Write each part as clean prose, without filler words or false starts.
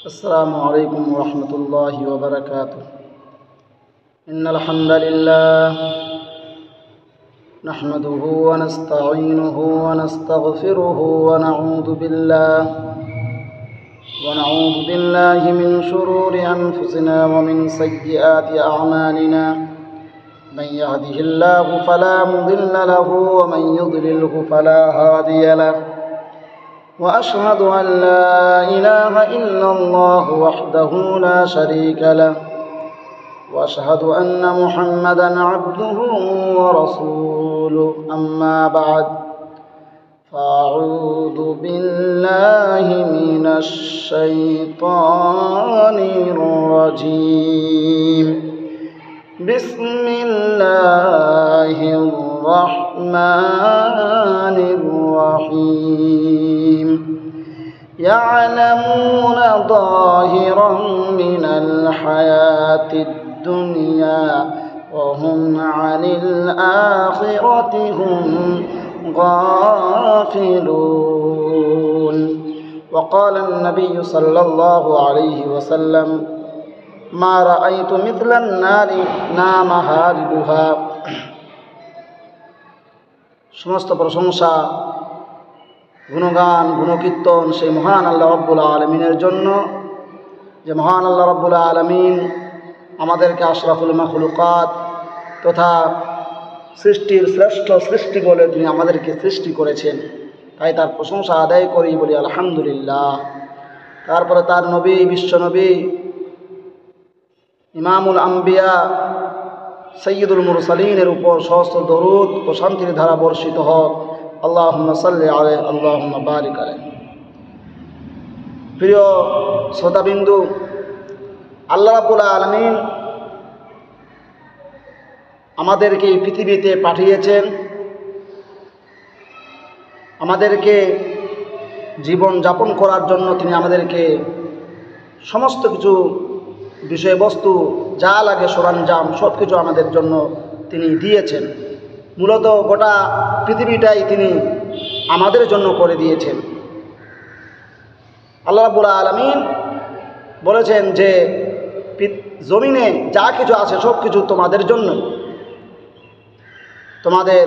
السلام عليكم ورحمة الله وبركاته. إن الحمد لله نحمده ونستعينه ونستغفره ونعوذ بالله من شرور أنفسنا ومن سيئات أعمالنا. من يهده الله فلا مضل له ومن يضلله فلا هادي له. وأشهد أن لا إله إلا الله وحده لا شريك له. وأشهد أن محمدًا عبده ورسوله. أما بعد، فأعوذ بالله من الشيطان الرجيم. بسم الله الرحمن الرحيم. يعلمون ظاهرا من الحياة الدنيا وهم عن الآخرة هم غافلون. وقال النبي صلى الله عليه وسلم: ما رأيت مثل النار نام هاربها. সমস্ত প্রশংসা, গুণগান, গুণকীর্তন সেই মহান আল্লাহ রাব্বুল আলামিনের জন্য, যে মহান আল্লাহ রাব্বুল আলামিন আমাদেরকে আশরাফুল মাখলুকাত তথা সৃষ্টির শ্রেষ্ঠ সৃষ্টি বলে তিনি আমাদেরকে সৃষ্টি করেছেন। তাই তার প্রশংসা আদায় করি, বলি আলহামদুলিল্লাহ। তারপরে তার নবী, বিশ্বনবী, ইমামুল আম্বিয়া, সৈয়দুল মুরসালিনের উপর সহস্র দরুদ ও শান্তির ধারা বর্ষিত হোক। আল্লাহুম্মা সাল্লি আলাইহি, আল্লাহুম্মা বারিক আলাইহি। প্রিয় শ্রোতাবিন্দু, আল্লাহ রাব্বুল আলামিন আমাদেরকে এই পৃথিবীতে পাঠিয়েছেন, আমাদেরকে জীবন যাপন করার জন্য তিনি আমাদেরকে সমস্ত কিছু বিষয়বস্তু যা লাগে সরঞ্জাম সব কিছু আমাদের জন্য তিনি দিয়েছেন। মূলত গোটা পৃথিবীটাই তিনি আমাদের জন্য করে দিয়েছেন। আল্লাহ রাব্বুল আলামিন বলেছেন যে জমিনে যা কিছু আছে সব কিছু তোমাদের জন্য, তোমাদের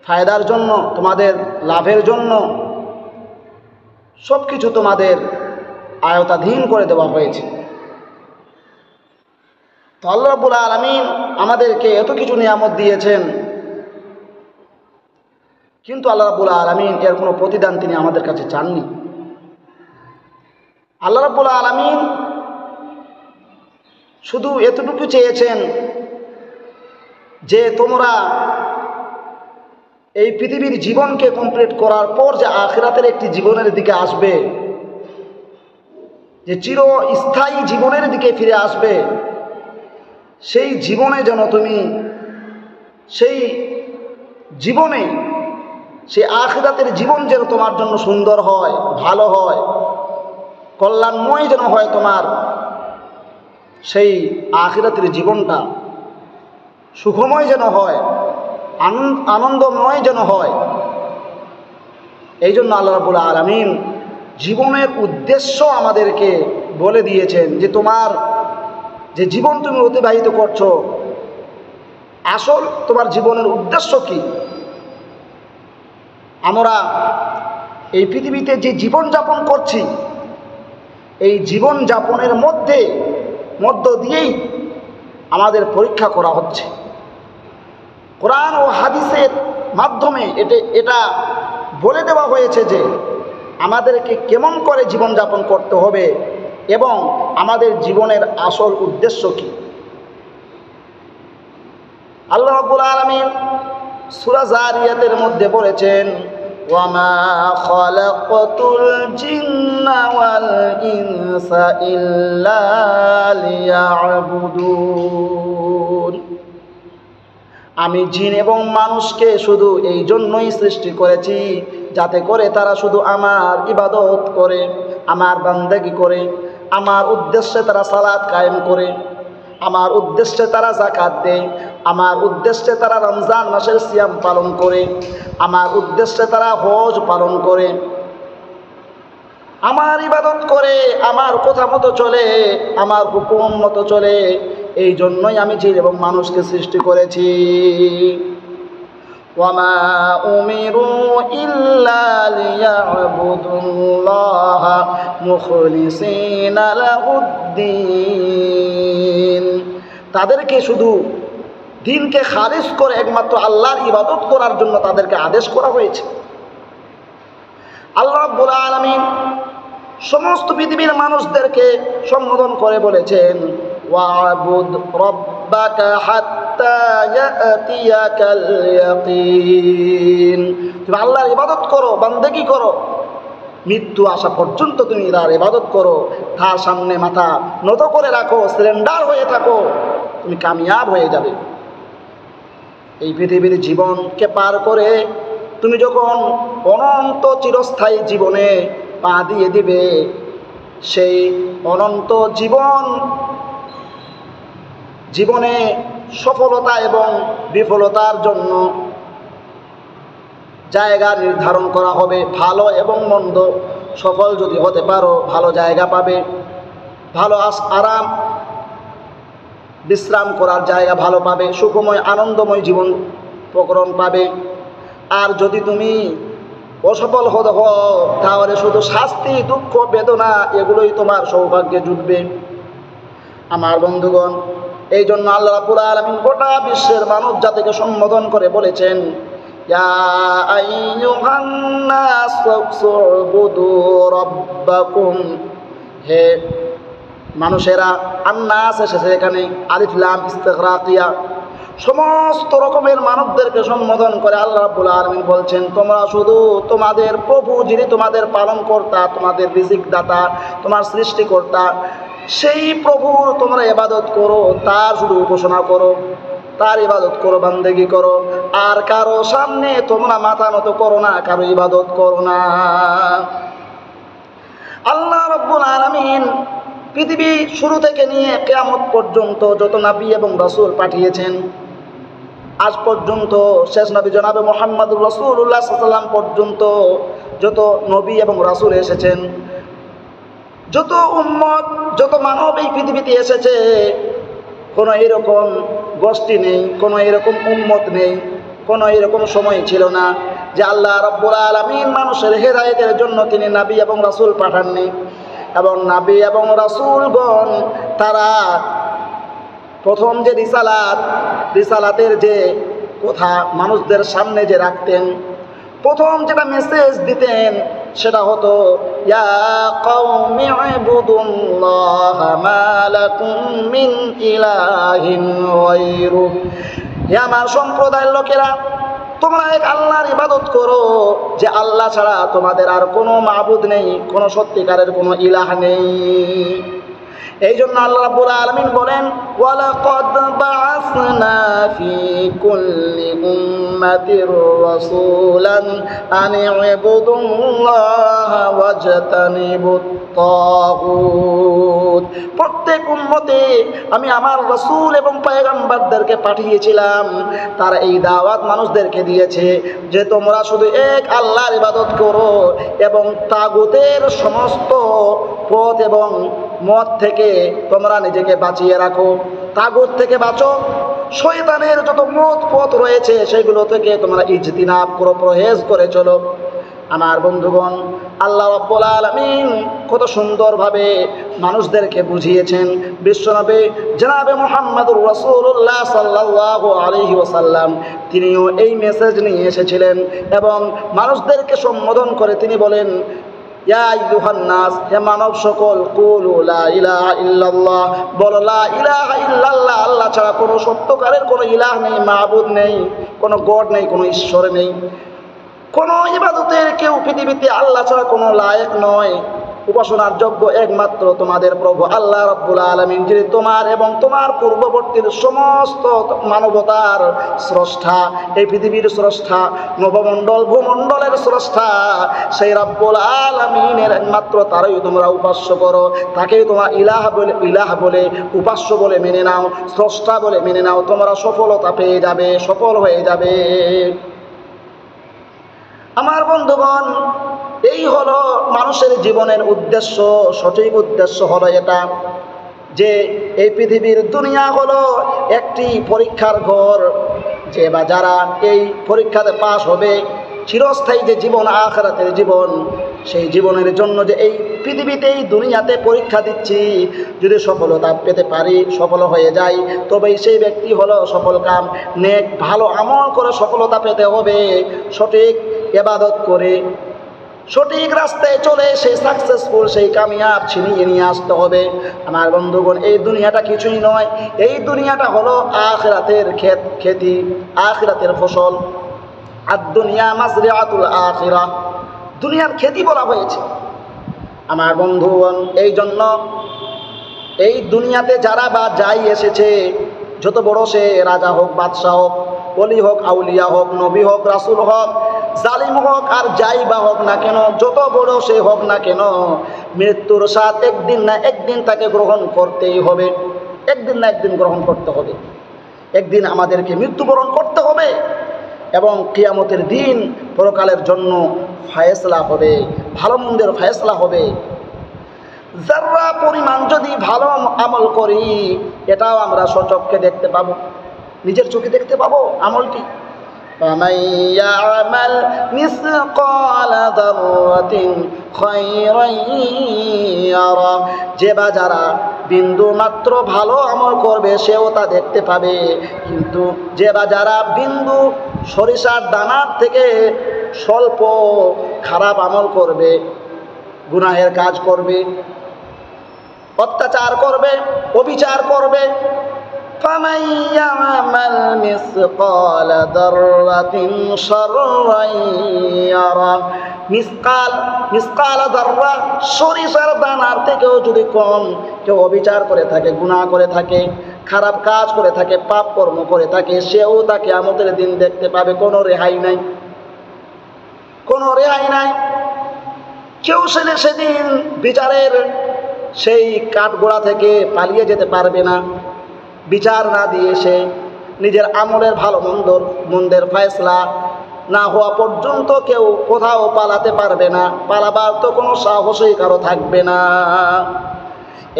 ফায়দার জন্য, তোমাদের লাভের জন্য সব কিছু তোমাদের আয়ত্তাধীন করে দেওয়া হয়েছে। তো আল্লাহ রাব্বুল আলামিন আমাদেরকে এত কিছু নিয়ামত দিয়েছেন, কিন্তু আল্লাহ রাব্বুল আলামিন এর কোনো প্রতিদান তিনি আমাদের কাছে চাননি। আল্লাহ রাব্বুল আলামিন শুধু এতটুকু চেয়েছেন যে তোমরা এই পৃথিবীর জীবনকে কমপ্লিট করার পর যে আখিরাতের একটি জীবনের দিকে আসবে, যে চিরস্থায়ী জীবনের দিকে ফিরে আসবে, সেই জীবনে যেন তুমি সেই জীবনে সেই আখিরাতের জীবন যেন তোমার জন্য সুন্দর হয়, ভালো হয়, কল্যাণময় যেন হয়, তোমার সেই আখিরাতের জীবনটা সুখময় যেন হয়, আনন্দময় যেন হয়। এই জন্য আল্লাহ রাব্বুল আলামিন জীবনের উদ্দেশ্য আমাদেরকে বলে দিয়েছেন যে তোমার যে জীবন তুমি অতিবাহিত করছো, আসল তোমার জীবনের উদ্দেশ্য কি। আমরা এই পৃথিবীতে যে জীবন যাপন করছি, এই জীবন যাপনের মধ্য দিয়েই আমাদের পরীক্ষা করা হচ্ছে। কোরআন ও হাদিসের মাধ্যমে এটা বলে দেওয়া হয়েছে যে আমাদেরকে কেমন করে জীবন যাপন করতে হবে এবং আমাদের জীবনের আসল উদ্দেশ্য কি। আল্লাহ রাব্বুল আলামিন সূরা যারিয়াতের মধ্যে বলেছেন, ওয়ামা খালাকাতুল জিন্না ওয়াল ইনসা ইল্লা লিয়াবুদুন। আমি জিন এবং মানুষকে শুধু এই জন্যই সৃষ্টি করেছি যাতে করে তারা শুধু আমার ইবাদত করে, আমার বান্দাগি করে, আমার উদ্দেশ্যে তারা সালাত কায়েম করে, আমার উদ্দেশ্যে তারা যাকাত দেয়, আমার উদ্দেশ্যে তারা রমজান মাসের সিয়াম পালন করে, আমার উদ্দেশ্যে তারা হজ পালন করে। আমার ইবাদত করে, আমার কথা মতো চলে, আমার হুকুম মতো চলে, এই জন্যই আমি জিন এবং মানুষকে সৃষ্টি করেছি। ওয়ামা উমিরু ইল্লা লিয়াবুদুল্লাহা মুখলিসিনা লাহুদ্দিন। তাদেরকে শুধু দিনকে খালিস করে একমাত্র আল্লাহর ইবাদত করার জন্য তাদেরকে আদেশ করা হয়েছে। আল্লাহ রাব্বুল আলামিন সমস্ত পৃথিবীর মানুষদেরকে সম্বোধন করে বলেছেন, ওয়াবুদ রাব্বাকা হাত্তা ইয়াতিয়াকাল ইয়াকিন। তুমি আল্লাহর ইবাদত করো, বান্দেগি করো, মৃত্যু আসা পর্যন্ত তুমি তার ইবাদত করো, তার সামনে মাথা নত করে রাখো, সারেন্ডার হয়ে থাকো, তুমি কামিয়াব হয়ে যাবে। এই পৃথিবীর জীবনকে পার করে তুমি যখন অনন্ত চিরস্থায়ী জীবনে পা দিয়ে দিবে, সেই অনন্ত জীবনে সফলতা এবং বিফলতার জন্য জায়গা নির্ধারণ করা হবে। ভালো এবং মন্দ, সফল যদি হতে পারো ভালো জায়গা পাবে, ভালো আরাম বিশ্রাম করার জায়গা ভালো পাবে, সুখময় আনন্দময় জীবন প্রকরণ পাবে। আর যদি তুমি অসফল হতে হও, তাহলে শুধু শাস্তি, দুঃখ, বেদনা এগুলোই তোমার সৌভাগ্যে জুটবে। আমার বন্ধুগণ, এই জন্য আল্লাহ রাব্বুল আলামিন গোটা বিশ্বের মানব জাতিকে সম্বোধন করে বলেছেন, ইয়া আইয়ুহান নাস উবুদু রাব্বাকুম। হে মানুষেরা, আন্নাস এসেছে এখানে, আলিফ লাম ইস্তিগরাকিয়া, সমস্ত রকমের মানবদেরকে সম্বোধন করে আল্লাহ রাব্বুল আলামিন বলছেন, তোমরা শুধু তোমাদের প্রভু, যিনি তোমাদের পালনকর্তা, তোমাদের রিজিক দাতা, তোমার সৃষ্টিকর্তা, সেই প্রভুর তোমরা ইবাদত করো, তার শুধু উপাসনা করো, তার ইবাদত করো, বান্দেগি করো। আর কারো সামনে তোমরা মাথা নত করো না, কারো ইবাদত করো না। আল্লাহ রাব্বুল আলামিন পৃথিবী শুরু থেকে নিয়ে কিয়ামত পর্যন্ত যত নবী এবং রাসূল পাঠিয়েছেন, আজ পর্যন্ত শেষ নবী জনাবে মুহাম্মদুর রাসূলুল্লাহ সাল্লাল্লাহু আলাইহি ওয়াসাল্লাম পর্যন্ত যত নবী এবং রাসূল এসেছেন, যত উম্মত, যত মানব এই পৃথিবীতে এসেছে, কোনো এরকম গোষ্ঠী নেই, কোনো এরকম উম্মত নেই, কোনো এরকম সময় ছিল না যে আল্লাহ রাব্বুল আলামিন মানুষের হেদায়েতের জন্য তিনি নবী এবং রাসূল পাঠাননি। এবং নবী এবং রাসূলগণ তারা প্রথম যে রিসালাতের যে কথা মানুষদের সামনে যে রাখতেন, প্রথম যেটা মেসেজ দিতেন সেটা হতো, ইয়া কওমি ইবুদুল্লাহা মা লাকুম মিন ইলাহিন গায়রু। হে আমার সম্প্রদায়ের লোকেরা, তোমরা এক আল্লাহর ইবাদত করো, যে আল্লাহ ছাড়া তোমাদের আর কোনো মাবুদ নেই, কোনো সত্যিকারের কোনো ইলাহ নেই। এই জন্য আল্লাহ রাব্বুল আলামিন বলেন, ওয়ালাকাদ বাআসনা ফি কুল্লি উম্মাতির রাসূলান আন ইবুদুল্লাহা ওয়াজতানিবুত তাগুত। প্রত্যেক উম্মতে আমি আমার রাসূল এবং পয়গম্বরদেরকে পাঠিয়েছিলাম, তারা এই দাওয়াত মানুষদেরকে দিয়েছে যে তোমরা শুধু এক আল্লাহর ইবাদত করো এবং তাগুতের সমস্ত পথ এবং মত থেকে তোমরা নিজেকে বাঁচিয়ে রাখো। তাগুত থেকে বাঁচো, শয়তানের যত মত পথ রয়েছে সেগুলো থেকে তোমরা ইজতিনাব করো, পরহেজ করে চলো। আমার বন্ধুগণ, আল্লাহ রাব্বুল আলামিন কত সুন্দরভাবে মানুষদেরকে বুঝিয়েছেন। বিশ্বনবী জনাবে মুহাম্মদুর রাসূলুল্লাহ সাল্লাল্লাহু আলাইহি ওয়াসাল্লাম তিনিও এই মেসেজ নিয়ে এসেছিলেন এবং মানুষদেরকে সম্বোধন করে তিনি বলেন, ইয়া আইয়ুহান নাস, হে মানব সকল, কুলু লা ইলাহা ইল্লাল্লাহ, বলো লা ইলাহা ইল্লাল্লাহ, আল্লাহ ছাড়া কোনো সত্যকারের কোনো ইলাহ নেই, মাবুদ নেই, কোনো গড নেই, কোনো ঈশ্বর নেই, কোনো ইবাদতের কেউ পৃথিবীতে আল্লাহ ছাড়া কোনো লায়েক নয়। উপাসনার যোগ্য একমাত্র তোমাদের প্রভু আল্লাহ রাব্বুল আলামিন, যিনি তোমার এবং তোমার পূর্ববর্তীর সমস্ত মানবতার স্রষ্টা, এই পৃথিবীর স্রষ্টা, নবমণ্ডল ভূমণ্ডলের স্রষ্টা, সেই রাব্বুল আলামিনের একমাত্র তারই তোমরা উপাস্য করো, তাকেই তোমরা ইলাহ বলে উপাস্য বলে মেনে নাও, স্রষ্টা বলে মেনে নাও, তোমরা সফলতা পেয়ে যাবে, সফল হয়ে যাবে। আমার বন্ধুগণ, এই হলো মানুষের জীবনের উদ্দেশ্য। সঠিক উদ্দেশ্য হলো এটা যে এই পৃথিবীর দুনিয়া হলো একটি পরীক্ষার ঘর, যে বা যারা এই পরীক্ষাতে পাশ হবে চিরস্থায়ী যে জীবন আখিরাতের জীবন, সেই জীবনের জন্য যে এই পৃথিবীতে এই দুনিয়াতে পরীক্ষা দিচ্ছি, যদি সফলতা পেতে পারি, সফল হয়ে যাই, তবেই সেই ব্যক্তি হলো সফল কাম। নেক ভালো আমল করে সফলতা পেতে হবে, সঠিক ইবাদত করে সঠিক রাস্তায় চলে সেই সাকসেসফুল, সেই কামিয়াব ছিনিয়ে নিয়ে আসতে হবে। আমার বন্ধুগণ, এই দুনিয়াটা কিছুই নয়, এই দুনিয়াটা হলো আখিরাতের খেতি, আখিরাতের ফসল। আর দুনিয়া মাজরিআতুল আখিরা, দুনিয়ার খেতি বলা হয়েছে। আমার বন্ধুগণ, এই জন্য এই দুনিয়াতে যারা বা যাই এসেছে, যত বড় সে রাজা হোক, বাদশাহ হোক, ওলি হোক, আউলিয়া হোক, নবী হোক, রাসূল হোক, জালিম হোক, আর যাই বা হোক না কেন, যত বড় সে হোক না কেন, মৃত্যুর স্বাদ একদিন না একদিন তাকে গ্রহণ করতেই হবে। একদিন না একদিন গ্রহণ করতে হবে। একদিন আমাদেরকে মৃত্যুবরণ করতে হবে এবং কিয়ামতের দিন পরকালের জন্য ফায়সলা হবে, ভালো মন্দের ফায়সলা হবে। যারা পরিমাণ যদি ভালো আমল করি, এটাও আমরা স্বচক্ষে দেখতে পাবো, নিজের চোখে দেখতে পাবো আমলটি। فَمَن يَعْمَلْ مِثْقَالَ ذَرَّةٍ خَيْرًا يَرَهُ, যে বা যারা বিন্দু মাত্র ভালো আমল করবে সেও তা দেখতে পাবে, কিন্তু যে বা যারা বিন্দু সরিষার দানার থেকে স্বল্প খারাপ আমল করবে, গুনাহের কাজ করবে, অত্যাচার করবে, অবিচার করবে, فَمَن يَعْمَلْ مِثْقَالَ ذَرَّةٍ شَرًّا يَرَهُ, মিসকাল যাররা, সরিষার দানার থেকেও যদি কম কেউ অবিচার করে থাকে, গুনাহ করে থাকে, খারাপ কাজ করে থাকে, পাপ কর্ম করে থাকে, সেও তাকে কিয়ামতের দিন দেখতে পাবে। কোনো রেহাই নাই, কোনো রেহাই নাই। কেউ সেদিন বিচারের সেই কাঠগোড়া থেকে পালিয়ে যেতে পারবে না। বিচার না দিয়ে সে নিজের আমলের ভালো মন্দের ফয়সলা না হওয়া পর্যন্ত কেউ কোথাও পালাতে পারবে না, পালাবার তো কোনো সাহসই কারো থাকবে না।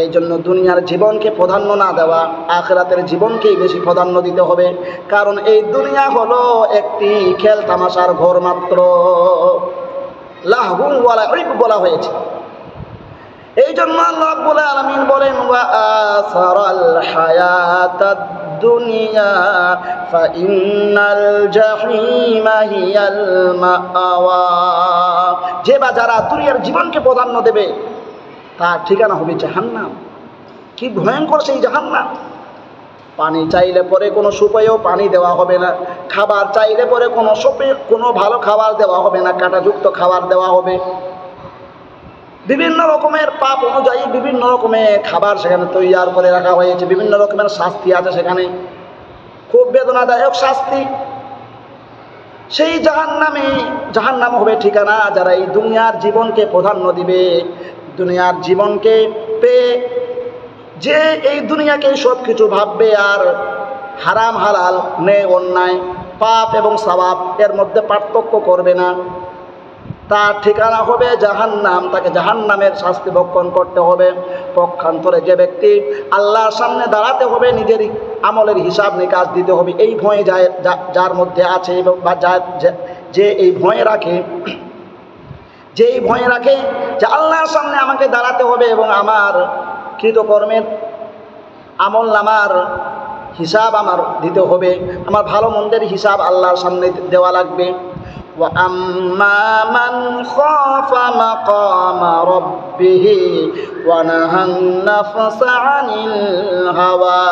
এই জন্য দুনিয়ার জীবনকে প্রাধান্য না দেওয়া, আখিরাতের জীবনকেই বেশি প্রাধান্য দিতে হবে। কারণ এই দুনিয়া হলো একটি খেল তামাশার ঘর মাত্র, লাহু ওয়া লাইব বলা হয়েছে। এই জন্য আল্লাহ রাব্বুল আলামিন বলেন, ওয়া আসারাল হায়াতাদ দুনিয়া ফাইন্নাল জাহিমা হিয়াল মাআওয়া, যে বা যারা দুনিয়ার জীবনকে প্রাধান্য দেবে তার ঠিকানা হবে জাহান্নাম। কি ভয়ঙ্কর সেই জাহান্নাম! পানি চাইলে পরে কোনো সুপেয় পানি দেওয়া হবে না, খাবার চাইলে পরে কোনো ভালো খাবার দেওয়া হবে না, কাঁটাযুক্ত খাবার দেওয়া হবে। বিভিন্ন রকমের পাপ অনুযায়ী বিভিন্ন রকমের খাবার সেখানে তৈরি করে রাখা হয়েছে, বিভিন্ন রকমের শাস্তি আছে সেখানে, খুব বেদনাদায়ক শাস্তি। সেই জাহান্নাম হবে ঠিকানা যারা এই দুনিয়ার জীবনকে প্রাধান্য দিবে। দুনিয়ার জীবনকে পেয়ে যে এই দুনিয়াকে সব কিছু ভাববে আর হারাম হালাল, ন্যায় অন্যায়, পাপ এবং সওয়াব এর মধ্যে পার্থক্য করবে না, তার ঠিকানা হবে জাহান্নাম। তাকে জাহান্নামের শাস্তি ভক্ষণ করতে হবে। পক্ষান্তরে যে ব্যক্তি আল্লাহর সামনে দাঁড়াতে হবে, নিজের আমলের হিসাব নিকাশ দিতে হবে, এই ভয় যার মধ্যে আছে বা যে এই ভয় রাখে, যে আল্লাহর সামনে আমাকে দাঁড়াতে হবে এবং আমার কৃতকর্মের আমল নামার হিসাব আমার দিতে হবে, আমার ভালো মন্দের হিসাব আল্লাহর সামনে দেওয়া লাগবে। وَأَمَّا مَنْ خَافَ مَقَامَ رَبِّهِ وَنَهَى النَّفْسَ عَنِ الْهَوَى,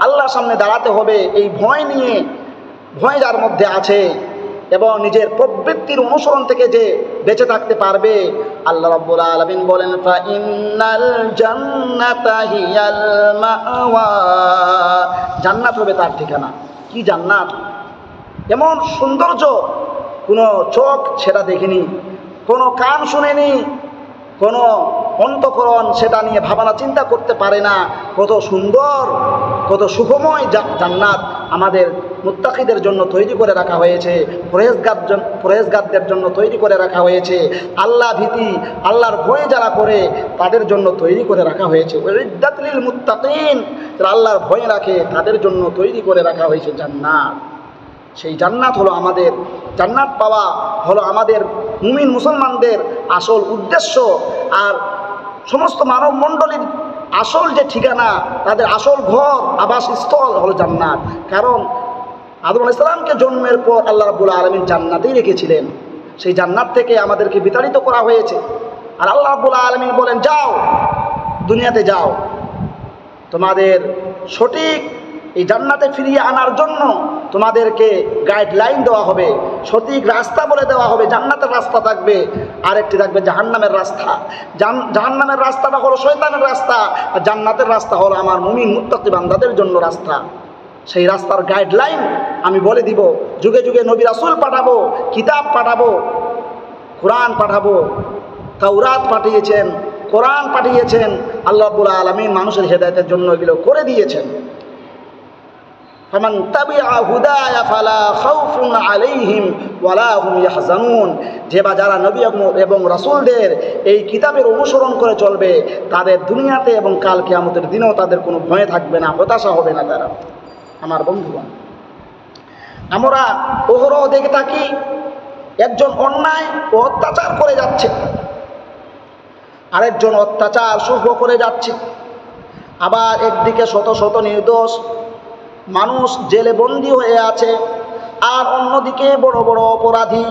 আল্লাহর সামনে দাঁড়াতে হবে এই ভয় নিয়ে, ভয় যার মধ্যে আছে এবং নিজের প্রবৃত্তির অনুসরণ থেকে যে বেঁচে থাকতে পারবে, আল্লাহ রাব্বুল আলামিন বলেন, ফাইন্নাল জান্নাতা হিয়াল মাওয়া, জান্নাত হবে তার ঠিকানা। কি জান্নাত! এমন সৌন্দর্য কোনো চোখ সেটা দেখিনি, কোনো কান শুনেনি, কোনো অন্তঃকরণ সেটা নিয়ে ভাবনা চিন্তা করতে পারে না। কত সুন্দর, কত সুখময় জান্নাত আমাদের মুত্তাকিদের জন্য তৈরি করে রাখা হয়েছে, পরহেজগারদের জন্য তৈরি করে রাখা হয়েছে, আল্লাহ ভীতি আল্লাহর ভয় যারা করে তাদের জন্য তৈরি করে রাখা হয়েছে। উইদ্দাত লিল মুত্তাকিন, যারা আল্লাহর ভয় রাখে তাদের জন্য তৈরি করে রাখা হয়েছে জান্নাত। সেই জান্নাত হলো আমাদের, জান্নাত পাওয়া হলো আমাদের মুমিন মুসলমানদের আসল উদ্দেশ্য। আর সমস্ত মানব মণ্ডলীর আসল যে ঠিকানা, তাদের আসল ঘর আবাসস্থল হলো জান্নাত। কারণ আদম আলাইহিস সালামকে জন্মের পর আল্লাহ রাব্বুল আলামিন জান্নাতেই রেখেছিলেন, সেই জান্নাত থেকে আমাদেরকে বিতাড়িত করা হয়েছে। আর আল্লাহ রাব্বুল আলামিন বলেন, যাও দুনিয়াতে যাও, তোমাদের সঠিক এই জান্নাতে ফিরিয়ে আনার জন্য তোমাদেরকে গাইডলাইন দেওয়া হবে, সঠিক রাস্তা বলে দেওয়া হবে। জান্নাতের রাস্তা থাকবে, আরেকটি থাকবে জাহান্নামের রাস্তা। জাহান্নামের রাস্তাটা হলো শয়তানের রাস্তা, আর জান্নাতের রাস্তা হলো আমার মুমিন মুত্তাকি বান্দাদের জন্য রাস্তা। সেই রাস্তার গাইডলাইন আমি বলে দিব। যুগে যুগে নবী রাসূল পাঠাবো, কিতাব পাঠাবো, কোরআন পাঠাবো, তাওরাত পাঠিয়েছেন, কোরআন পাঠিয়েছেন। আল্লাহ রাব্বুল আলামিন মানুষের হেদায়েতের জন্য এগুলো করে দিয়েছেন। ফামান তাবিআ হুদায়া ফালা খাউফুন আলাইহিম ওয়ালা হুম ইয়াহজানুন, যারা নবী এবং রাসূলদের এই কিতাবের অনুসরণ করে চলবে, তাদের দুনিয়াতে এবং কাল কিয়ামতের দিনেও তাদের কোনো ভয় থাকবে না, হতাশা হবে না তারা। আমার বন্ধুগণ, আমরা অহরহ দেখে থাকি একজন অন্যায় ও অত্যাচার করে যাচ্ছে, আরেকজন অত্যাচার সহ্য করে যাচ্ছে, আবার একদিকে শত শত নির্দোষ মানুষ জেলে বন্দী হয়ে আছে, আর অন্যদিকে বড় বড় অপরাধী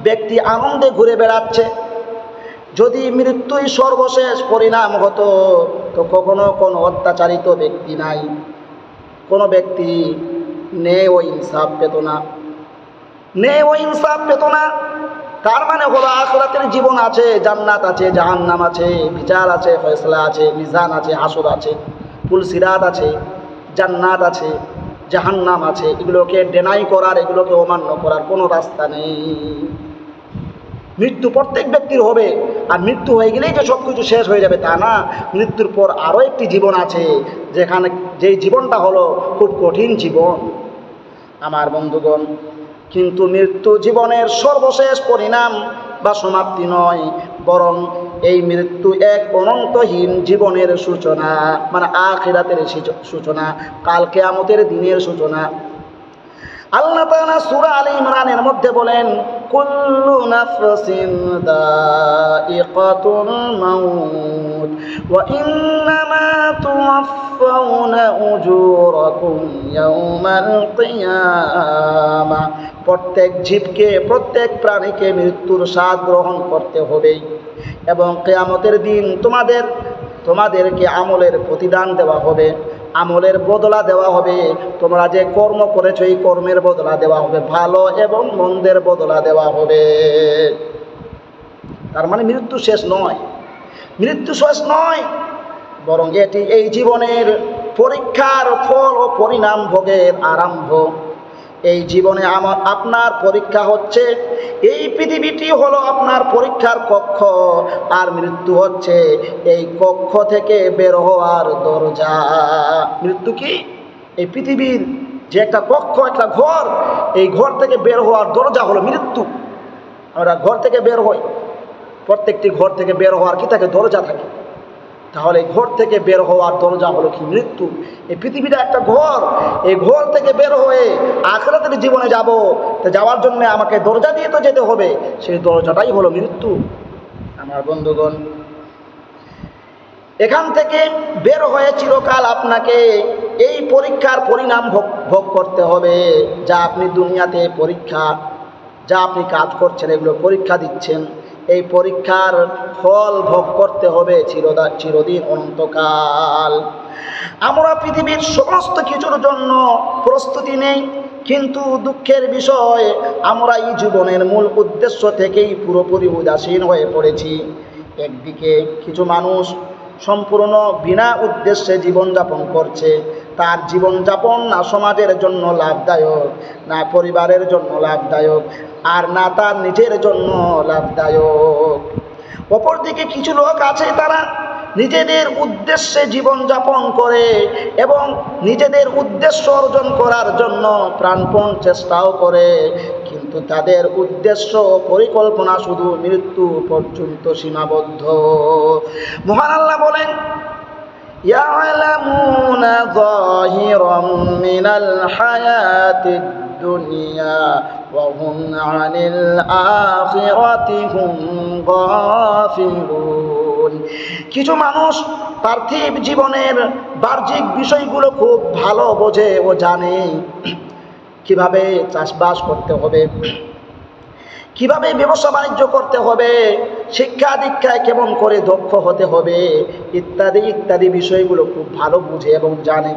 ব্যক্তি আনন্দে ঘুরে বেড়াচ্ছে। যদি মৃত্যুই সর্বশেষ পরিণাম হতো, তো কখনো কোনো অত্যাচারিত ব্যক্তি নাই, কোনো ব্যক্তি ন্যায় ও ইনসাফ পেত না, ন্যায় ও ইনসাফ পেত না। তার মানে হলো আখিরাতের জীবন আছে, জান্নাত আছে, জাহান্নাম আছে, বিচার আছে, ফয়সালা আছে, মিজান আছে, হাসর আছে, পুলসিরাত আছে, জান্নাত আছে, জাহান্নাম আছে। এগুলোকে ডেনাই করার, এগুলোকে অমান্য করার কোনো রাস্তা নেই। মৃত্যু প্রত্যেক ব্যক্তির হবে, আর মৃত্যু হয়ে গেলেই যে সব কিছু শেষ হয়ে যাবে তা না। মৃত্যুর পর আরও একটি জীবন আছে, যেই জীবনটা হলো খুব কঠিন জীবন। আমার বন্ধুগণ, কিন্তু মৃত্যু জীবনের সর্বশেষ পরিণাম বা সমাপ্তি নয়, বরং এই মৃত্যু এক অনন্তহীন জীবনের সূচনা, মানে আখিরাতের সূচনা, কাল কিয়ামতের দিনের সূচনা। আল্লাহ তাআলা সূরা আলে ইমরানের মধ্যে বলেন, কুল্লু নাফসিন যায়িকাতুল মাউত ওয়া ইন্নামা তুওয়াফাউনা উজুরাকুম ইয়াওমাল কিয়ামা। প্রত্যেক জীবকে, প্রত্যেক প্রাণীকে মৃত্যুর স্বাদ গ্রহণ করতে হবে, এবং কিয়ামতের দিন তোমাদেরকে আমলের প্রতিদান দেওয়া হবে, আমলের বদলা দেওয়া হবে। তোমরা যে কর্ম করেছো এই কর্মের বদলা দেওয়া হবে, ভালো এবং মন্দের বদলা দেওয়া হবে। তার মানে মৃত্যু শেষ নয়, মৃত্যু শেষ নয়, বরং এটি এই জীবনের পরীক্ষার ফল ও পরিণাম ভোগের আরম্ভ। এই জীবনে আপনার পরীক্ষা হচ্ছে, এই পৃথিবীটি হলো আপনার পরীক্ষার কক্ষ, আর মৃত্যু হচ্ছে এই কক্ষ থেকে বের হওয়ার দরজা। মৃত্যু কি? এই পৃথিবীর যে একটা কক্ষ, একটা ঘর, এই ঘর থেকে বের হওয়ার দরজা হলো মৃত্যু। আমরা ঘর থেকে বের হই, প্রত্যেকটি ঘর থেকে বের হওয়ার কি থাকে? দরজা থাকে। তাহলে ঘর থেকে বের হওয়ার দরজা হলো কি? মৃত্যু। এই পৃথিবীটা একটা ঘর, এই ঘর থেকে বের হয়ে আখিরাতের জীবনে যাব, তো যাওয়ার জন্য আমাকে দরজা দিয়ে তো যেতে হবে, সেই দরজাটাই হলো মৃত্যু। আমার বন্ধুগণ, এখান থেকে বের হয়ে চিরকাল আপনাকে এই পরীক্ষার পরিণাম ভোগ করতে হবে। যা আপনি দুনিয়াতে পরীক্ষা, যা আপনি কাজ করছেন, এগুলো পরীক্ষা দিচ্ছেন, এই পরীক্ষার ফল ভোগ করতে হবে চিরদিন, অনন্তকাল। আমরা পৃথিবীর সমস্ত কিছুর জন্য প্রস্তুতি নেই, কিন্তু দুঃখের বিষয় আমরা এই জীবনের মূল উদ্দেশ্য থেকেই পুরোপুরি উদাসীন হয়ে পড়েছি। একদিকে কিছু মানুষ সম্পূর্ণ বিনা উদ্দেশ্যে জীবনযাপন করছে, তার জীবনযাপন না সমাজের জন্য লাভদায়ক, না পরিবারের জন্য লাভদায়ক, আর না তার নিজের জন্য লাভদায়ক। অপরদিকে কিছু লোক আছে, তারা নিজেদের উদ্দেশ্যে জীবনযাপন করে এবং নিজেদের উদ্দেশ্য অর্জন করার জন্য প্রাণপণ চেষ্টাও করে, কিন্তু তাদের উদ্দেশ্য পরিকল্পনা শুধু মৃত্যু পর্যন্ত সীমাবদ্ধ। মহান আল্লাহ বলেন, ইয়ালামুনা যাহিরাম মিনাল হায়াতিদ দুনিয়া ওয়া হুম আনিল আখিরাতি হুম গাফিলুন। কিছু মানুষ পার্থিব জীবনের বাহ্যিক বিষয়গুলো খুব ভালো বোঝে ও জানে, কিভাবে চাষবাস করতে হবে, কিভাবে ব্যবসা বাণিজ্য করতে হবে, শিক্ষা দীক্ষায় কেমন করে দক্ষ হতে হবে, ইত্যাদি ইত্যাদি বিষয়গুলো খুব ভালো বুঝে এবং জানে,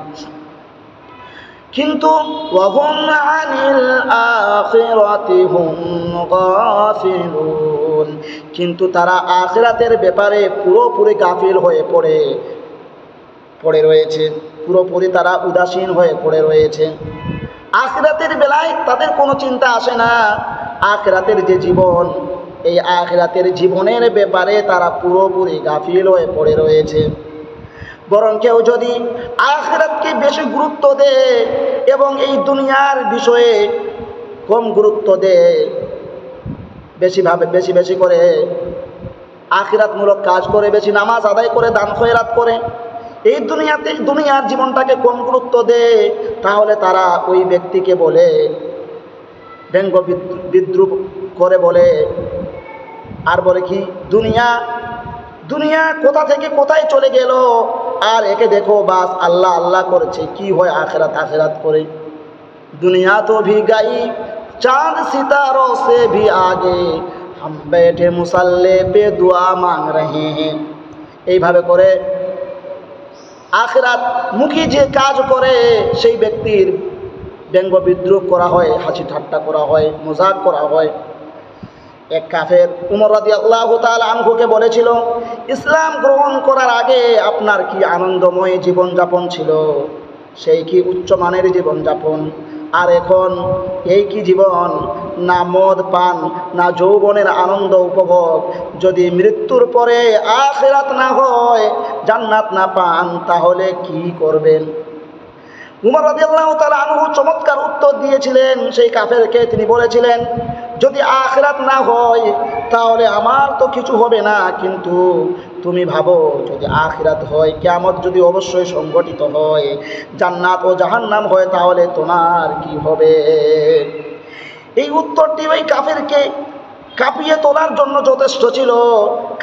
কিন্তু ওয়াহুম আনিল আখিরাতি হুম গাফিলুন, কিন্তু তারা আখিরাতের ব্যাপারে পুরোপুরি গাফিল হয়ে পড়ে রয়েছে, পুরোপুরি তারা উদাসীন হয়ে পড়ে রয়েছে। আখিরাতের বেলায় তাদের কোনো চিন্তা আসে না। আখিরাতের যে জীবন, এই আখিরাতের জীবনের ব্যাপারে তারা পুরোপুরি গাফিল হয়ে পড়ে রয়েছে। বরং কেউ যদি আখিরাতকে বেশি গুরুত্ব দেয় এবং এই দুনিয়ার বিষয়ে কম গুরুত্ব দেয়, বেশি বেশি করে আখিরাতমূলক কাজ করে, বেশি নামাজ আদায় করে, দান খয়রাত করে, এই দুনিয়ার জীবনটাকে কম গুরুত্ব দেয়, তাহলে তারা ওই ব্যক্তিকে বলে, ব্যঙ্গ বিদ্রুপ করে বলে, আর বলে কি, দুনিয়া কোথা থেকে কোথায় চলে গেল, আর একে দেখো বাস আল্লাহ আল্লাহ করেছে, কি হয় আখিরাত করে। দুনিয়া তো ভি গাই চাঁদ সিতারোं से भी आगे, हम बैठे मुसल्ले पे दुआ मांग रहे हैं। এইভাবে করে আখিরাত মুখী যে কাজ করে সেই ব্যক্তির ব্যঙ্গ বিদ্রুপ করা হয়, হাসি ঠাট্টা করা হয়, মজাক করা হয়। এক কাফের উমর রাদিয়াল্লাহু তাআলা আনহুকে বলেছিল, ইসলাম গ্রহণ করার আগে আপনার কি আনন্দময় জীবনযাপন ছিল, সেই কি উচ্চমানের জীবনযাপন, আর এখন এই কি জীবন, না মদ পান, না যৌবনের আনন্দ উপভোগ। যদি মৃত্যুর পরে আখিরাত না হয়, জান্নাত না পান, তাহলে কি করবেন? উমর রাদিয়াল্লাহু তাআলা আনহু চমৎকার উত্তর দিয়েছিলেন সেই কাফেরকে। তিনি বলেছিলেন, যদি আখিরাত না হয় তাহলে আমার তো কিছু হবে না, কিন্তু তুমি ভাবো যদি আখিরাত হয়, কিয়ামত যদি অবশ্যই সংগঠিত হয়, জান্নাত ও জাহান্নাম হয়, তাহলে তোমার কি হবে? এই উত্তরটি ওই কাফেরকে কাঁপিয়ে তোলার জন্য যথেষ্ট ছিল,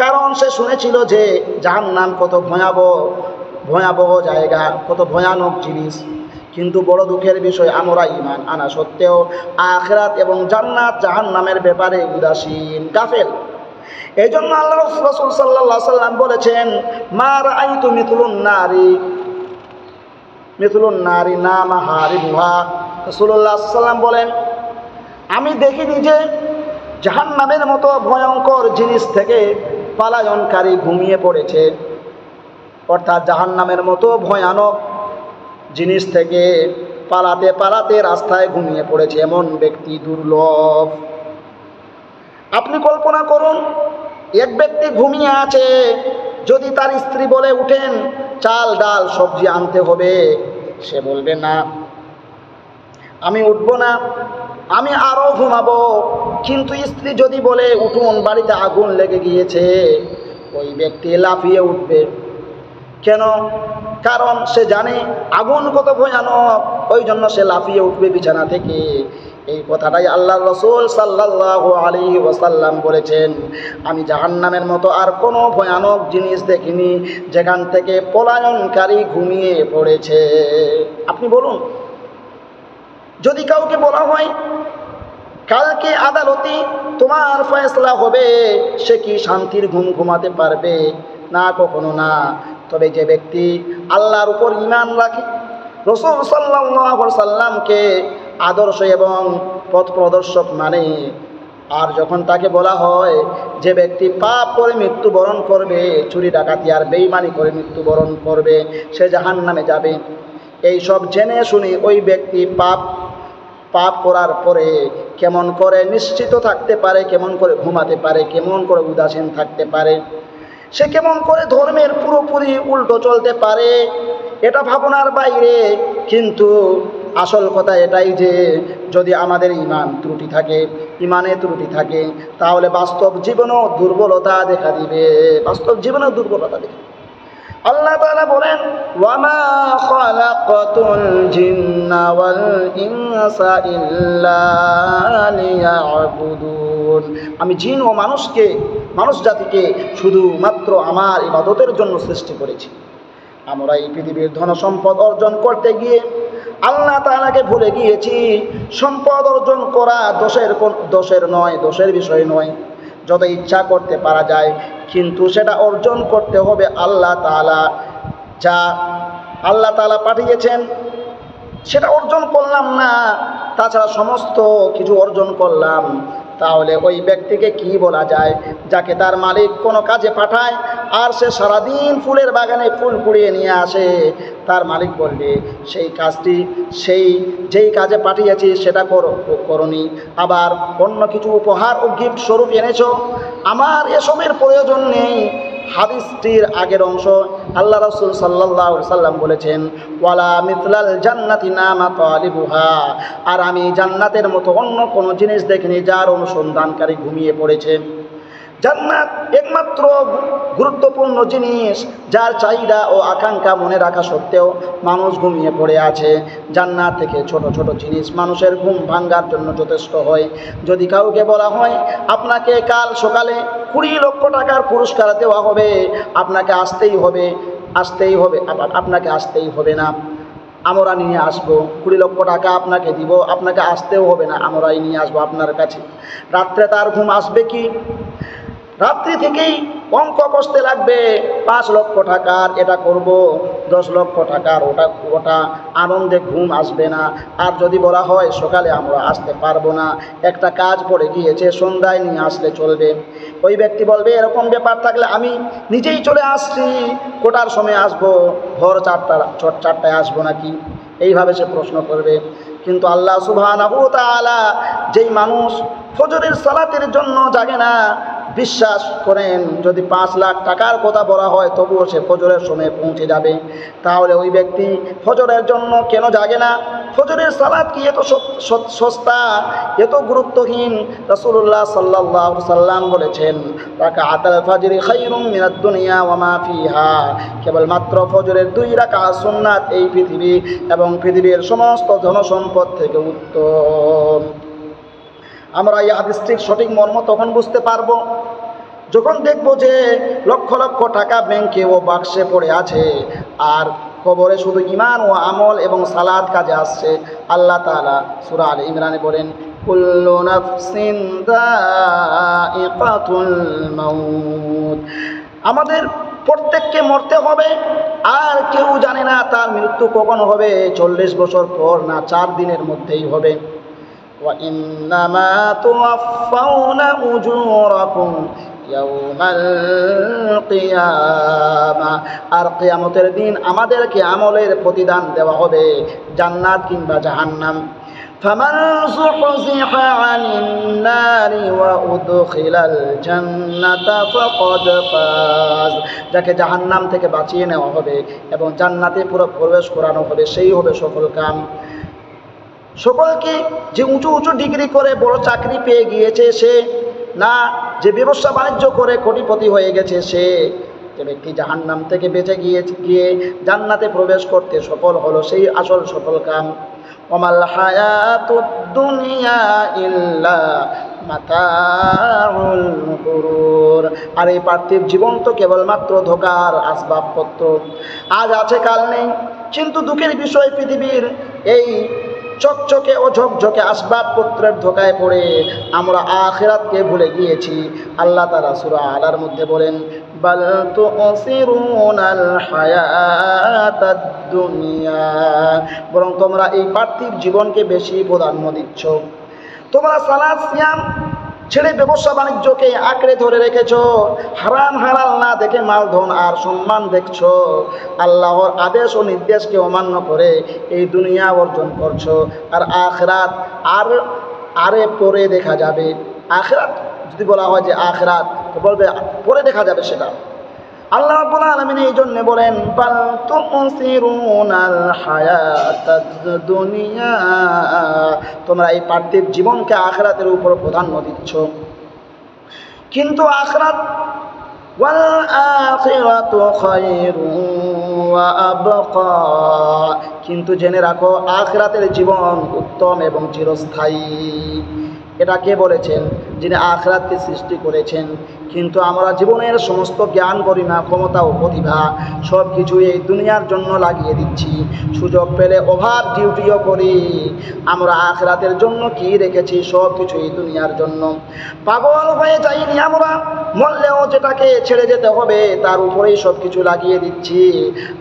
কারণ সে শুনেছিল যে জাহান্নাম কত ভয়াবহ জায়গা, কত ভয়ানক জিনিস। কিন্তু বড় দুঃখের বিষয়, আমরা ঈমান আনা সত্ত্বেও আখিরাত এবং জান্নাত জাহান্নামের ব্যাপারে উদাসীন, গাফেল। এই জন্য আল্লাহ রাসূল সাল্লাল্লাহু আলাইহি ওয়াসাল্লাম বলেছেন, মা রাআইতু মিথলুন নারি না মাহারিবুহা। রাসূলুল্লাহ সাল্লাল্লাহু আলাইহি ওয়াসাল্লাম বলেন, আমি দেখিনি যে জাহান্নামের মতো ভয়ঙ্কর জিনিস থেকে পলায়নকারী ঘুমিয়ে পড়েছে। অর্থাৎ জাহান্নামের মতো ভয়ানক জিনিস থেকে পালাতে পালাতে রাস্তায় ঘুমিয়ে পড়েছে এমন ব্যক্তি দুর্লভ। আপনি কল্পনা করুন, এক ব্যক্তি ঘুমিয়ে আছে, যদি তার স্ত্রী বলে উঠেন চাল ডাল সবজি আনতে হবে, সে বলবে না, আমি উঠবো না, আমি আরো ঘুমাবো। কিন্তু স্ত্রী যদি বলে উঠুন বাড়িতে আগুন লেগে গিয়েছে, ওই ব্যক্তি লাফিয়ে উঠবে। কেন? কারণ সে জানে আগুন কত ভয়ানক, ওই জন্য সে লাফিয়ে উঠবে বিছানা থেকে। এই কথাটাই আল্লাহর রাসূল সাল্লাল্লাহু আলাইহি ওয়াসাল্লাম বলেছেন, আমি জাহান্নামের মতো আর কোনো ভয়ানক জিনিস দেখিনি যেখান থেকে পলায়নকারী ঘুমিয়ে পড়েছে। আপনি বলুন, যদি কাউকে বলা হয় কালকে আদালতে তোমার ফয়সালা হবে, সে কি শান্তির ঘুম ঘুমাতে পারবে? না, কখনো না। তবে যে ব্যক্তি আল্লাহর উপর ঈমান রাখে, রাসূল সাল্লাল্লাহু আলাইহি সাল্লামকে আদর্শ এবং পথ প্রদর্শক মানে, আর যখন তাকে বলা হয় যে ব্যক্তি পাপ করে মৃত্যুবরণ করবে, চুরি ডাকাতি আর বেঈমানি করে মৃত্যুবরণ করবে, সে জাহান্নামে যাবে, এই সব জেনে শুনে ওই ব্যক্তি পাপ করার পরে কেমন করে নিশ্চিত থাকতে পারে, কেমন করে ঘুমাতে পারে, কেমন করে উদাসীন থাকতে পারে? সে কেমন করে ধর্মের পুরোপুরি উল্টো চলতে পারে, এটা ভাবনার বাইরে। কিন্তু আসল কথা এটাই যে যদি আমাদের ইমানে ত্রুটি থাকে তাহলে বাস্তব জীবনেও দুর্বলতা দেখা দিবে, বাস্তব জীবনেও দুর্বলতা দেখা দিবে। আল্লাহ তাআলা বলেন, ওয়ামা খালাকাতুল জিন্না ওয়াল ইনসা ইল্লা লিয়াবুদুন, আমি জিন ও মানুষ জাতিকে শুধুমাত্র আমার ইবাদতের জন্য সৃষ্টি করেছি। আমরা এই পৃথিবীর ধন সম্পদ অর্জন করতে গিয়ে আল্লাহ তাআলাকে ভুলে গিয়েছি। সম্পদ অর্জন করা দোষের বিষয় নয়, যত ইচ্ছা করতে পারা যায়, কিন্তু সেটা অর্জন করতে হবে আল্লাহ তাআলা যা আল্লাহ তাআলা পাঠিয়েছেন সেটা অর্জন করলাম না, তাছাড়া সমস্ত কিছু অর্জন করলাম, তাহলে ওই ব্যক্তিকে কি বলা যায়? যাকে তার মালিক কোনো কাজে পাঠায় আর সে সারাদিন ফুলের বাগানে ফুল কুড়িয়ে নিয়ে আসে, তার মালিক বলবে সেই কাজটি যেই কাজে পাঠিয়েছি সেটা করনি, আবার অন্য কিছু উপহার ও গিফট স্বরূপ এনেছো, আমার এসবের প্রয়োজন নেই। হাদিসটির আগের অংশ আল্লাহ রাসূল সাল্লাল্লাহু আলাইহি সাল্লাম বলেছেন, ওয়ালা মিথলাল জান্নাতি নামা তালিবুহা, আর আমি জান্নাতের মতো অন্য কোনো জিনিস দেখিনি যার অনুসন্ধানকারী ঘুমিয়ে পড়েছে। জান্নাত একমাত্র গুরুত্বপূর্ণ জিনিস যার চাহিদা ও আকাঙ্ক্ষা মনে রাখা সত্ত্বেও মানুষ ঘুমিয়ে পড়ে আছে। জান্নাত থেকে ছোট ছোট জিনিস মানুষের ঘুম ভাঙার জন্য যথেষ্ট হয়। যদি কাউকে বলা হয় আপনাকে কাল সকালে 20 লক্ষ টাকার পুরস্কার দেওয়া হবে, আপনাকে আসতেই হবে না, আমরা নিয়ে আসবো, 20 লক্ষ টাকা আপনাকে দিব, আপনাকে আসতেও হবে না, আমরাই নিয়ে আসবো আপনার কাছে। রাত্রে তার ঘুম আসবে কি? রাত্রি থেকেই অঙ্ক কষতে লাগবে, 5 লক্ষ টাকার এটা করব, 10 লক্ষ টাকার ওটা আনন্দে ঘুম আসবে না। আর যদি বলা হয় সকালে আমরা আসতে পারবো না, একটা কাজ পড়ে গিয়েছে, সন্ধ্যায় নিয়ে আসলে চলবে, ওই ব্যক্তি বলবে এরকম ব্যাপার থাকলে আমি নিজেই চলে আসছি, কোটার সময় আসবো, ভোর 4টায় আসবো নাকি, এইভাবে সে প্রশ্ন করবে। কিন্তু আল্লাহ সুবহানাহু ওয়া তাআলা যেই মানুষ ফজরের সালাতের জন্য জাগে না, বিশ্বাস করেন যদি 5 লাখ টাকার কথা বলা হয় তবুও সে ফজরের সময় পৌঁছে যাবে। তাহলে ওই ব্যক্তি ফজরের জন্য কেন জাগে না? ফজরের সালাত কি এত সস্তা, এত গুরুত্বহীন? রাসূলুল্লাহ সাল্লাল্লাহু আলাইহি সাল্লাম বলেছেন, রাকাআতুল ফাজরি খায়রুম মিনাদ দুনিয়া ওয়া মা ফিহা, কেবলমাত্র ফজরের 2 রাকাত সুন্নাত এই পৃথিবী এবং পৃথিবীর সমস্ত ধনসম্পদ থেকে উত্তম। আমরা এই হাদিসটির সঠিক মর্ম তখন বুঝতে পারবো যখন দেখব যে লক্ষ লক্ষ টাকা ব্যাংকে ও বাক্সে পড়ে আছে আর কবরে শুধু ঈমান ও আমল এবং সালাত কাজে আসছে। আল্লাহ তাআলা সূরা আলে ইমরানে বলেন, কুল্লু নাফসিন যায়িকাতুল মাউত, আমাদের প্রত্যেককে মরতে হবে, আর কেউ জানে না তার মৃত্যু কখন হবে, 40 বছর পর না 4 দিনের মধ্যেই হবে। وَإِنَّمَا تُوَفَّوْنَ أُجُورَكُمْ يَوْمَ الْقِيَامَةِ, আর কিয়ামতের দিন আমাদেরকে আমলের প্রতিদান দেওয়া হবে, জান্নাত কিংবা জাহান্নাম। فَمَنْ زُحْزِحَ عَنِ النَّارِ وَأُدْخِلَ الْجَنَّةَ فَقَدْ فَازَ, যাকে জাহান্নাম থেকে বাঁচিয়ে নেওয়া হবে এবং জান্নাতে পুরো প্রবেশ করানো হবে, সেই হবে সফল কাম। সকলকে যে উঁচু উঁচু ডিগ্রি করে বড় চাকরি পেয়ে গিয়েছে সে না, যে ব্যবসা বাণিজ্য করে কোটিপতি হয়ে গেছে সে, যে ব্যক্তি জাহান্নাম থেকে বেঁচে গিয়ে জান্নাতে প্রবেশ করতে সফল হলো, সেই আসল সফল কাম। ওমাল হায়াতুদ দুনিয়া ইল্লা মাতাউল গুরুর, আর এই পার্থিব জীবন তো কেবলমাত্র ধোঁকার আসবাবপত্র, আজ আছে কাল নেই। কিন্তু দুঃখের বিষয় পৃথিবীর এই চকচকে ও ঝকঝকে আসবাবপত্রের ধোকায় পড়ে আমরা আখিরাতকে ভুলে গিয়েছি। আল্লাহ তাআলা সূরা আলার মধ্যে বলেন, বাল তুসিরুনাল হায়াতাদ দুনিয়া, বরং তোমরা এই পার্থিব জীবনকে বেশি প্রাধান্য দিচ্ছ। তোমরা সালাত সিয়াম ছেড়ে ব্যবসা বাণিজ্যকে আঁকড়ে ধরে রেখেছো, হারাম হালাল না দেখে মালধন আর সম্মান দেখছো, আল্লাহর আদেশ ও নির্দেশকে অমান্য করে এই দুনিয়া অর্জন করছো। আর আখিরাত আরে পরে দেখা যাবে। আখিরাত যদি বলা হয় যে আখিরাত, তো বলবে পরে দেখা যাবে সেটা। আল্লাহ রাব্বুল আলামিন এই জন্য বলেন বাল তুসিরুনাল হায়াতাদ দুনিয়া, তোমরা এই পার্থিব জীবনকে আখিরাতের উপর প্রাধান্য দিচ্ছ, কিন্তু আখিরাত ওয়াল আখিরাতু খায়রু ওয়া আবকা, কিন্তু জেনে রাখো আখিরাতের জীবন উত্তম এবং চিরস্থায়ী। এটা কে বলেছেন? যিনি আখিরাতকে সৃষ্টি করেছেন। কিন্তু আমরা জীবনের সমস্ত জ্ঞান গরিমা ক্ষমতা ও প্রতিভা সব কিছু এই দুনিয়ার জন্য লাগিয়ে দিচ্ছি, সুযোগ পেলে ওভার ডিউটিও করি। আমরা আখিরাতের জন্য কি রেখেছি? সব কিছু এই দুনিয়ার জন্য। পাগল হয়ে যাইনি আমরা, মরলেও যেটাকে ছেড়ে যেতে হবে তার উপরেই সব কিছু লাগিয়ে দিচ্ছি।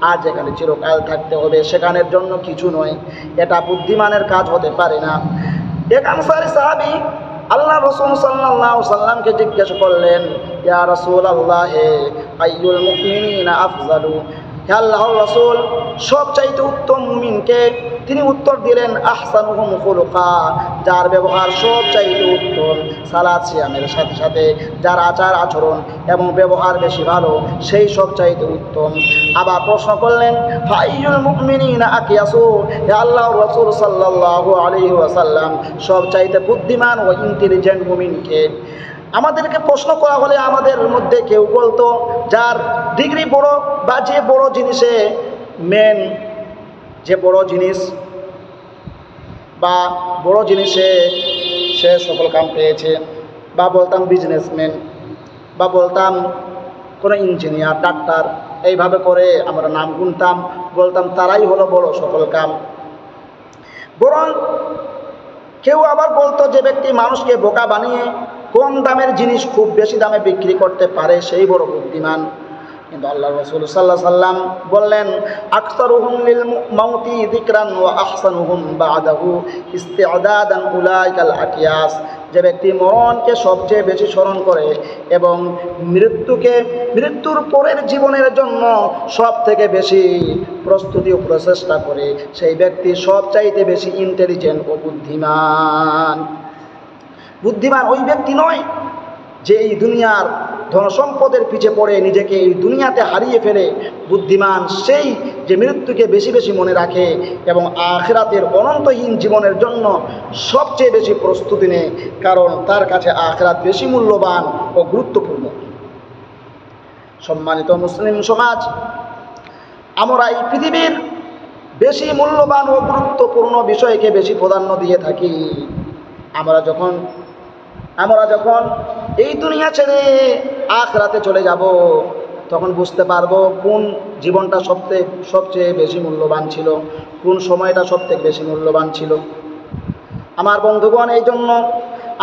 আর যেখানে চিরকাল থাকতে হবে সেখানের জন্য কিছু নয়, এটা বুদ্ধিমানের কাজ হতে পারে না। এক আনসারী সাহাবী আল্লাহ রাসূল সাল্লাল্লাহু আলাইহি সাল্লামকে জিজ্ঞাসা করলেন, ইয়া রাসূলুল্লাহ আইয়ুল মুমিনিনা আফজালু, হে আল্লাহর রাসূল সবচাইতে উত্তম মুমিনকে? তিনি উত্তর দিলেন, আহসানুহুম খুলুকা, যার ব্যবহার সবচাইতে উত্তম, সালাত সিয়ামের সাথে সাথে যার আচার আচরণ এবং ব্যবহার বেশি ভালো, সেই সবচাইতে উত্তম। আবার প্রশ্ন করলেন, ফাইয়ুল মুমিনিনা আকিয়াসু, হে আল্লাহর রাসূল সাল্লাল্লাহু আলাইহি ওয়াসাল্লাম সবচাইতে বুদ্ধিমান ও ইন্টেলিজেন্ট মুমিনকে? আমাদেরকে প্রশ্ন করা হলে আমাদের মধ্যে কেউ বলতো যার ডিগ্রি বড় বা যে বড় জিনিসে মেন, যে বড় জিনিস বা বড় জিনিসে সে সফল কাম পেয়েছে, বা বলতাম বিজনেসম্যান, বা বলতাম কোনো ইঞ্জিনিয়ার, ডাক্তার, এইভাবে করে আমরা নাম গুনতাম, বলতাম তারাই হলো বড় সফল কাম। বরং কেউ আবার বলতো যে ব্যক্তি মানুষকে বোকা বানিয়ে কম দামের জিনিস খুব বেশি দামে বিক্রি করতে পারে সেই বড় বুদ্ধিমান। কিন্তু আল্লাহ রাসূল সাল্লাল্লাহু আলাইহি সাল্লাম বললেন, আকসারুহুম লিল মাউতি যিকরান ওয়া আহসানুহুম বা'দাহু ইস্তি'দাদান উলাইকাল আকিয়াস, যে ব্যক্তি মরণকে সবচেয়ে বেশি স্মরণ করে এবং মৃত্যুর পরের জীবনের জন্য সব থেকে বেশি প্রস্তুতি ও প্রচেষ্টা করে, সেই ব্যক্তি সবচাইতে বেশি ইন্টেলিজেন্ট ও বুদ্ধিমান। বুদ্ধিমান ওই ব্যক্তি নয় যে এই দুনিয়ার ধনসম্পদের পিছে পড়ে নিজেকে এই দুনিয়াতে হারিয়ে ফেলে। বুদ্ধিমান সেই যে মৃত্যুকে বেশি বেশি মনে রাখে এবং আখিরাতের অনন্তহীন জীবনের জন্য সবচেয়ে বেশি প্রস্তুতি নেয়, কারণ তার কাছে আখিরাত বেশি মূল্যবান ও গুরুত্বপূর্ণ। সম্মানিত মুসলিম সমাজ, আমরা এই পৃথিবীর বেশি মূল্যবান ও গুরুত্বপূর্ণ বিষয়কে বেশি প্রাধান্য দিয়ে থাকি। আমরা যখন এই দুনিয়া ছেড়ে আখিরাতে চলে যাব, তখন বুঝতে পারবো কোন জীবনটা সবচেয়ে বেশি মূল্যবান ছিল, কোন সময়টা সবথেকে বেশি মূল্যবান ছিল। আমার বন্ধুগণ, এই জন্য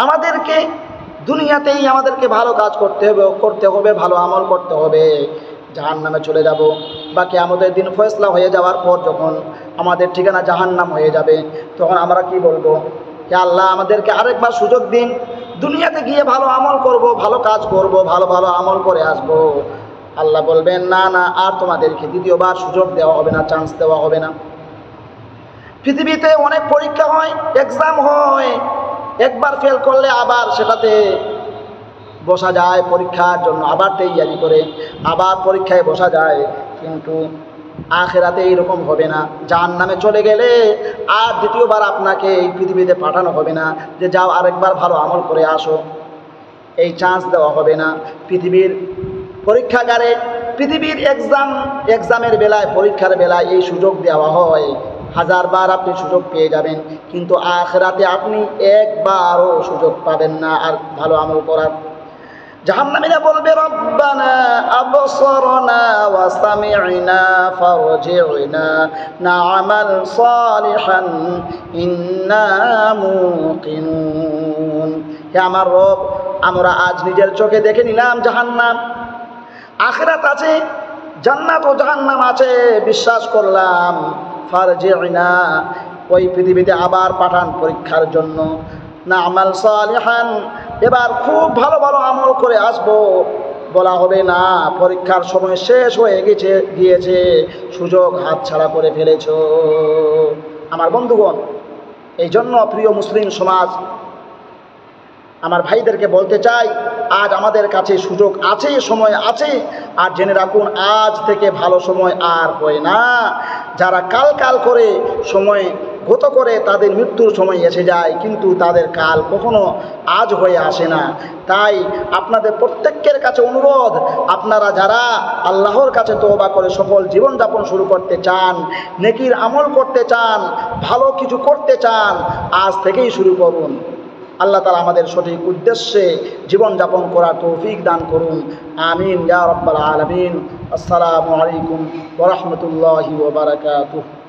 আমাদেরকে দুনিয়াতেই আমাদেরকে ভালো কাজ করতে হবে, ভালো আমল করতে হবে। জাহান্নামে চলে যাব বা কিয়ামতের দিন ফয়সালা হয়ে যাওয়ার পর যখন আমাদের ঠিকানা জাহান্নাম হয়ে যাবে, তখন আমরা কি বলবো? হে আল্লাহ, আমাদেরকে আরেকবার সুযোগ দিন, দুনিয়াতে গিয়ে ভালো আমল করব, ভালো কাজ করব, ভালো ভালো আমল করে আসব। আল্লাহ বলবেন, না না, আর তোমাদেরকে দ্বিতীয়বার সুযোগ দেওয়া হবে না, চান্স দেওয়া হবে না। পৃথিবীতে অনেক পরীক্ষা হয়, এক্সাম হয়, একবার ফেল করলে আবার সেটাতে বসা যায় পরীক্ষার জন্য, আবার তৈয়ারি করে আবার পরীক্ষায় বসা যায়। কিন্তু আখিরাতে এইরকম হবে না। জাহান্নামে চলে গেলে আর দ্বিতীয়বার আপনাকে এই পৃথিবীতে পাঠানো হবে না যে যাও আরেকবার ভালো আমল করে আসো, এই চান্স দেওয়া হবে না। পৃথিবীর পরীক্ষাগারে, পৃথিবীর এক্সামের বেলায়, পরীক্ষার বেলায় এই সুযোগ দেওয়া হয়, হাজারবার আপনি সুযোগ পেয়ে যাবেন, কিন্তু আখিরাতে আপনি একবারও সুযোগ পাবেন না আর ভালো আমল করার। জাহান্নামীরা বলবে, রব্বানা আবসারনা ওয়া সামি'না ফারজি'না না'মাল সালিহান ইন্না মুকিনুন। হে আমার রব, আমরা আজ নিজের চোখে দেখে নিলাম জাহান্নাম, আখিরাত আছে, জান্নাত ও জাহান্নাম আছে, বিশ্বাস করলাম। ফারজি'না, ওই পৃথিবীতে আবার পাঠান পরীক্ষার জন্য। না'মাল সালিহান, এবার খুব ভালো ভালো আমল করে আসবো। বলা হবে না, পরীক্ষার সময় শেষ হয়ে গিয়েছে, সুযোগ হাতছাড়া করে ফেলেছ। আমার বন্ধুগণ, এই জন্য প্রিয় মুসলিম সমাজ, আমার ভাইদেরকে বলতে চাই, আজ আমাদের কাছে সুযোগ আছে, সময় আছে। আর জেনে রাখুন, আজ থেকে ভালো সময় আর হয় না। যারা কাল কাল করে সময় গত করে তাদের মৃত্যুর সময় এসে যায়, কিন্তু তাদের কাল কখনো আজ হয়ে আসে না। তাই আপনাদের প্রত্যেকের কাছে অনুরোধ, আপনারা যারা আল্লাহর কাছে তওবা করে সফল জীবনযাপন শুরু করতে চান, নেকির আমল করতে চান, ভালো কিছু করতে চান, আজ থেকেই শুরু করুন। আল্লাহ তাআলা আমাদের সঠিক উদ্দেশ্যে জীবনযাপন করার তৌফিক দান করুন। আমিন ইয়া রাব্বাল আলামিন। আসসালামু আলাইকুম ওয়া রাহমাতুল্লাহি ওয়া বারাকাতুহু।